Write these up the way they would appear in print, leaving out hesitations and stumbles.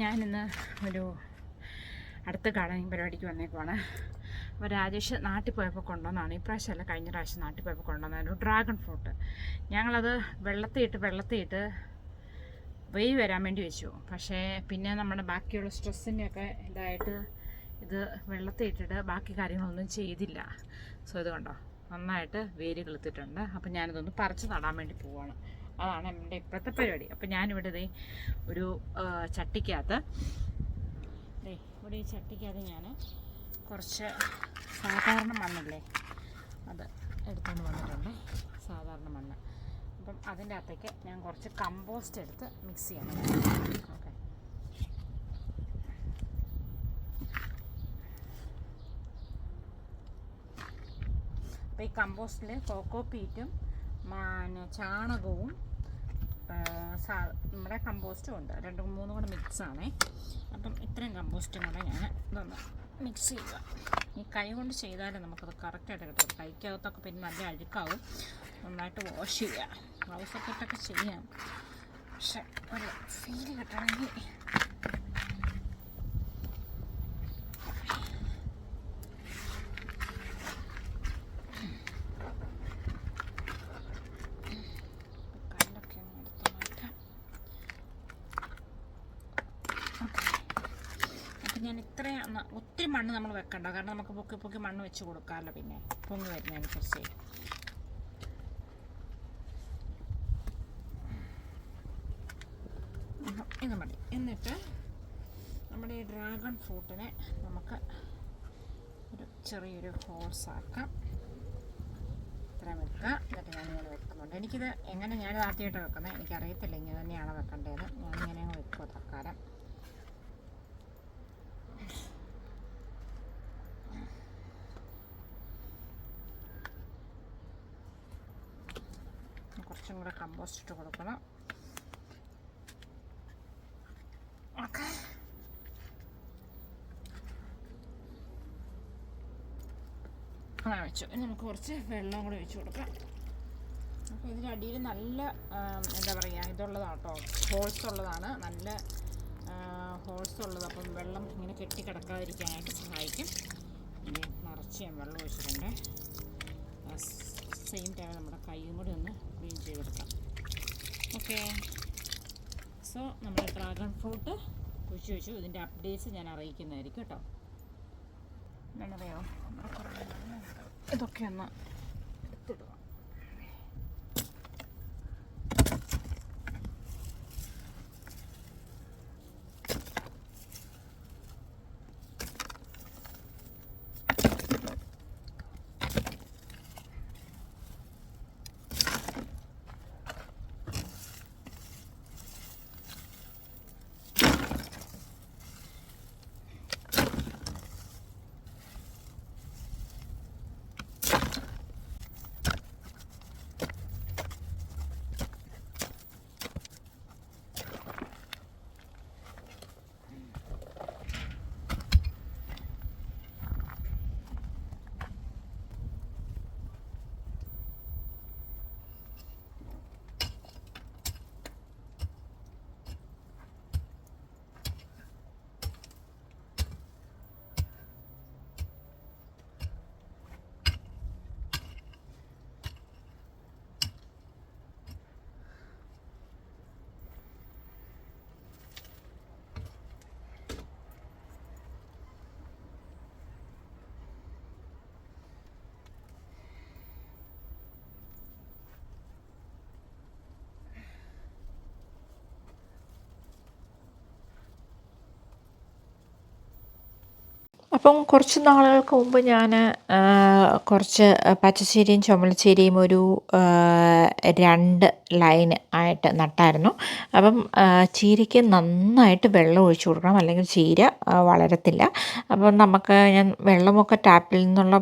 ഞാനിന്ന് ഒരു അടുത്ത ഗാർഡനിങ് പരിപാടിക്ക് വന്നേക്കുവാണ്. അപ്പോൾ രാജേഷ് നാട്ടിൽ പോയപ്പോൾ കൊണ്ടുവന്നതാണ്. ഇപ്രാവശ്യമല്ല, കഴിഞ്ഞ പ്രാവശ്യം നാട്ടിൽ പോയപ്പോൾ കൊണ്ടുവന്ന ഒരു ഡ്രാഗൺ ഫ്രൂട്ട്. ഞങ്ങളത് വെള്ളത്തിയിട്ട് വെയിൽ വരാൻ വേണ്ടി വെച്ചു. പക്ഷേ പിന്നെ നമ്മുടെ ബാക്കിയുള്ള സ്ട്രെസ്സിൻ്റെയൊക്കെ ഇതായിട്ട് ഇത് വെള്ളത്തിയിട്ടിട്ട് ബാക്കി കാര്യങ്ങളൊന്നും ചെയ്തില്ല. സോ ഇത് കണ്ടോ, നന്നായിട്ട് വേര് കിളുത്തിട്ടുണ്ട്. അപ്പം ഞാനിതൊന്ന് പറിച്ച് നടാൻ വേണ്ടി പോവുകയാണ്. അതാണ് എൻ്റെ ഇപ്പോഴത്തെ പരിപാടി. അപ്പം ഞാനിവിടെ ഇതേ ഒരു ചട്ടിക്കകത്ത് ഇവിടെ ഈ ചട്ടിക്കകത്ത് ഞാൻ കുറച്ച് സാധാരണ മണ്ണില്ലേ, അത് എടുത്തുകൊണ്ട് വന്നിട്ടുണ്ട്. സാധാരണ മണ്ണ്. അപ്പം അതിൻ്റെ അകത്തേക്ക് ഞാൻ കുറച്ച് കമ്പോസ്റ്റ് എടുത്ത് മിക്സ് ചെയ്യണം. ഓക്കെ, അപ്പോൾ ഈ കമ്പോസ്റ്റിൽ കോക്കോപീറ്റും ചാണകവും നമ്മുടെ കമ്പോസ്റ്റും ഉണ്ട്. 2-3 കൂടെ മിക്സാണേ. അപ്പം ഇത്രയും കമ്പോസ്റ്റും കൂടെ ഞാൻ ഇതൊന്ന് മിക്സ് ചെയ്യുക. ഈ കൈ കൊണ്ട് ചെയ്താലേ നമുക്കത് കറക്റ്റായിട്ട് കിട്ടും. കൈക്കകത്തൊക്കെ പിന്നെ നല്ല അഴുക്കാവും. നന്നായിട്ട് വാഷ് ചെയ്യുക. ഗ്ലൗസൊക്കെ ഇട്ടൊക്കെ ചെയ്യാം. പക്ഷെ ഒരു ഫീല് കിട്ടണമെങ്കിൽ ഞാൻ ഇത്രയും ഒത്തിരി മണ്ണ് നമ്മൾ വെക്കണ്ട, കാരണം നമുക്ക് പൊക്കി പൊക്കി മണ്ണ് വെച്ച് കൊടുക്കാമല്ലോ പിന്നെ പൊങ്ങി വരുന്നതനുസരിച്ച്. ഇത് മതി. എന്നിട്ട് നമ്മുടെ ഈ ഡ്രാഗൺ ഫ്രൂട്ടിനെ നമുക്ക് ഒരു ചെറിയൊരു ഹോൾസ് ആക്കാം. ഇത്രയും വെക്കുക. എന്നിട്ട് ഞാനിങ്ങനെ വെക്കുന്നുണ്ട്. എനിക്കിത് ഞാനിത് ആദ്യമായിട്ട് വെക്കുന്നത്, എനിക്കറിയത്തില്ല ഇങ്ങനെ തന്നെയാണ് വെക്കേണ്ടത്. ഞാനിങ്ങനെ അങ്ങ് വെക്കുക തൽക്കാലം. കുറച്ചും കൂടെ കമ്പോസ്റ്റ് ഇട്ട് കൊടുക്കണം. ഓക്കെ, അങ്ങനെ വെച്ചു. ഇനി നമുക്ക് കുറച്ച് വെള്ളം കൂടെ ഒഴിച്ച് കൊടുക്കാം. അപ്പോൾ ഇതിൻ്റെ അടിയിൽ നല്ല എന്താ പറയുക, ഇതുള്ളതാണ് കേട്ടോ, ഹോൾസ് ഉള്ളതാണ്. നല്ല ഹോൾസ് ഉള്ളത്. അപ്പം വെള്ളം ഇങ്ങനെ കെട്ടിക്കിടക്കാതിരിക്കാനായിട്ട് സഹായിക്കും. ഇനി നിറച്ച് ഞാൻ വെള്ളം ഒഴിച്ചിട്ടുണ്ട്. സെയിം ടൈം നമ്മുടെ കൈയും കൂടി ഒന്ന് ക്ലീൻ ചെയ്തെടുക്കാം. ഓക്കെ, സോ നമ്മുടെ ഡ്രാഗൺ ഫ്രൂട്ട് കുഴിച്ച് വെച്ചു. ഇതിൻ്റെ അപ്ഡേറ്റ്സ് ഞാൻ അറിയിക്കുന്നതായിരിക്കും കേട്ടോ. എന്താണെന്നറിയോ, ഇതൊക്കെ ഒന്ന് എടുത്തിടുക. അപ്പം കുറച്ച് നാളുകൾക്ക് മുമ്പ് ഞാൻ കുറച്ച് പച്ചച്ചീരയും ചുമലച്ചീരയും ഒരു 2 ലൈൻ ആയിട്ട് നട്ടായിരുന്നു. അപ്പം ചീരയ്ക്ക് നന്നായിട്ട് വെള്ളം ഒഴിച്ച് കൊടുക്കണം, അല്ലെങ്കിൽ ചീര വളരത്തില്ല. അപ്പം ഞാൻ വെള്ളമൊക്കെ ടാപ്പിൽ നിന്നുള്ള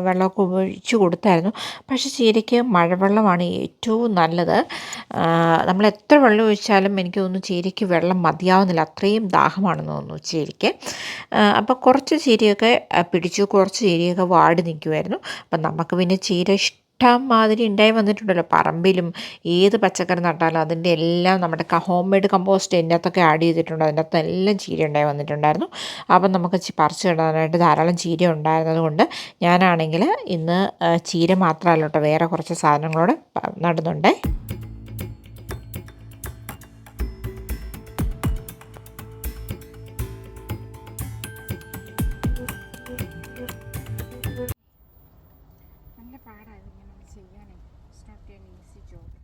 വെള്ളമൊക്കെ ഒഴിച്ച് കൊടുത്തായിരുന്നു. പക്ഷേ ചീരയ്ക്ക് മഴവെള്ളമാണ് ഏറ്റവും നല്ലത്. നമ്മൾ എത്ര വെള്ളം ഒഴിച്ചാലും എനിക്ക് തോന്നുന്നു ചീരയ്ക്ക് വെള്ളം മതിയാവുന്നില്ല. അത്രയും ദാഹമാണെന്ന് തോന്നുന്നു ചീരയ്ക്ക്. അപ്പോൾ കുറച്ച് ചീരയൊക്കെ പിടിച്ചു, കുറച്ച് ചീരയൊക്കെ വാടി നിൽക്കുമായിരുന്നു. അപ്പം നമുക്ക് പിന്നെ ചീര മാതിരി ഉണ്ടായി വന്നിട്ടുണ്ടല്ലോ പറമ്പിലും. ഏത് പച്ചക്കറി നട്ടാലും അതിൻ്റെ എല്ലാം നമ്മുടെ ഹോം മെയ്ഡ് കമ്പോസ്റ്റ് അതിൻ്റെ അകത്തൊക്കെ ആഡ് ചെയ്തിട്ടുണ്ട്. അതിൻ്റെ അകത്ത് എല്ലാം ചീര ഉണ്ടായി വന്നിട്ടുണ്ടായിരുന്നു. അപ്പം നമുക്ക് പറിച്ച് ഇടാനായിട്ട് ധാരാളം ചീര ഉണ്ടായിരുന്നത് കൊണ്ട് ഞാനാണെങ്കിൽ ഇന്ന് ചീര മാത്രമല്ല കേട്ടോ, വേറെ കുറച്ച് സാധനങ്ങളോട് നടുന്നുണ്ട്. നല്ല പാടായിരുന്നു ഇങ്ങനെ ചെയ്യാനേ. It's not an easy job.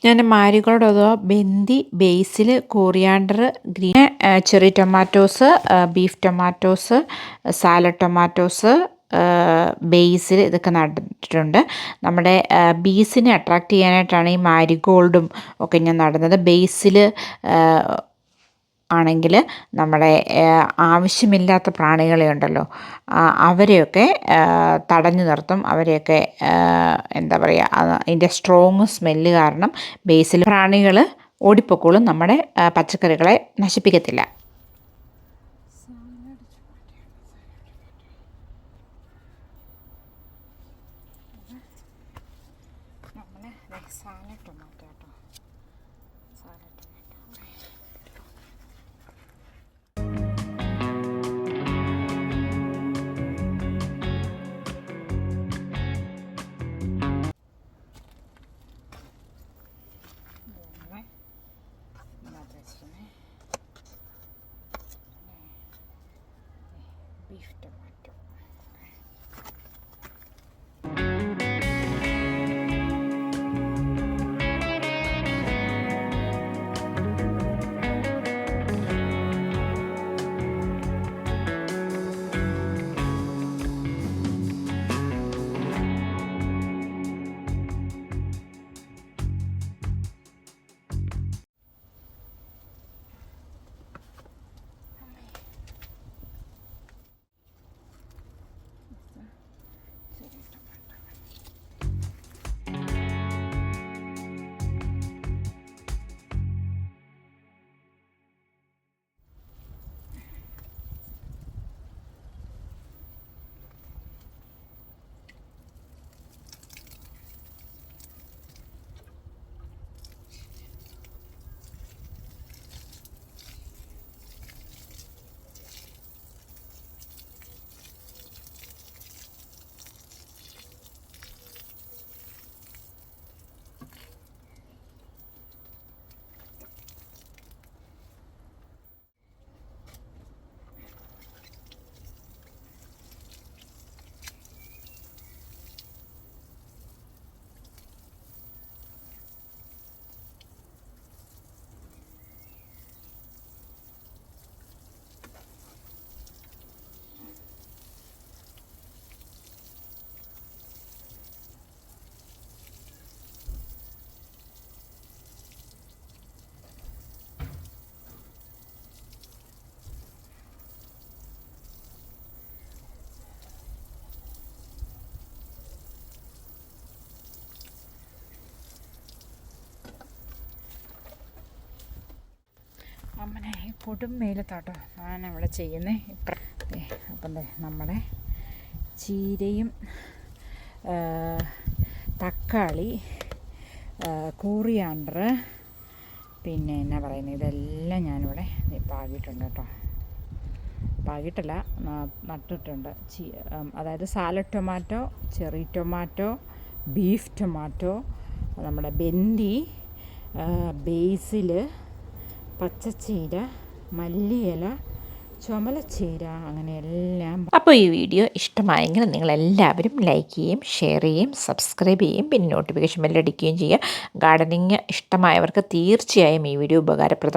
ഞാൻ മാരിഗോൾഡ് അഥവാ ബന്ദി, basil, coriander, green, cherry tomatoes, beef tomatoes, salad tomatoes, basil ഇതൊക്കെ നട്ടിട്ടുണ്ട്. നമ്മുടെ ബീസിനെ അട്രാക്റ്റ് ചെയ്യാനായിട്ടാണ് ഈ മാരിഗോൾഡും ഒക്കെ ഞാൻ നടുന്നത്. ബേസിൽ ആണെങ്കിൽ നമ്മുടെ ആവശ്യമില്ലാത്ത പ്രാണികളെ ഉണ്ടല്ലോ, അവരെയൊക്കെ തടഞ്ഞു നിർത്തും. അവരെയൊക്കെ എന്താ പറയുക, അതിൻ്റെ സ്ട്രോങ് സ്മെല്ല് കാരണം ബേസിൽ പ്രാണികൾ ഓടിപ്പൊക്കോളും, നമ്മുടെ പച്ചക്കറികളെ നശിപ്പിക്കത്തില്ല. സാലഡ് ടൊമാറ്റോ കേട്ടോ, സാലഡ് ടൊമാറ്റോ. Beef tomato. അമ്മനെ കൊടും വെയിലത്താട്ടോ ഞാനവിടെ ചെയ്യുന്നത്. അപ്പം നമ്മുടെ ചീരയും തക്കാളി, കോറിയാണ്ടർ, പിന്നെ എന്നാ പറയുന്നത്, ഇതെല്ലാം ഞാനിവിടെ പാകിയിട്ടുണ്ട് കേട്ടോ. പാകിയിട്ടല്ല, നട്ടിട്ടുണ്ട്. അതായത് salad tomato, cherry tomato, beef tomato, നമ്മുടെ ബെന്തി, ബേസിൽ, പച്ചച്ചീര, മല്ലിയില, ചുമലച്ചീര, അങ്ങനെ എല്ലാം. അപ്പോൾ ഈ വീഡിയോ ഇഷ്ടമായെങ്കിൽ നിങ്ങളെല്ലാവരും ലൈക്ക് ചെയ്യുകയും ഷെയർ ചെയ്യുകയും സബ്സ്ക്രൈബ് ചെയ്യുകയും പിന്നെ നോട്ടിഫിക്കേഷൻ ബെല്ലടിക്കുകയും ചെയ്യുക. ഗാർഡനിങ് ഇഷ്ടമായവർക്ക് തീർച്ചയായും ഈ വീഡിയോ ഉപകാരപ്രദം.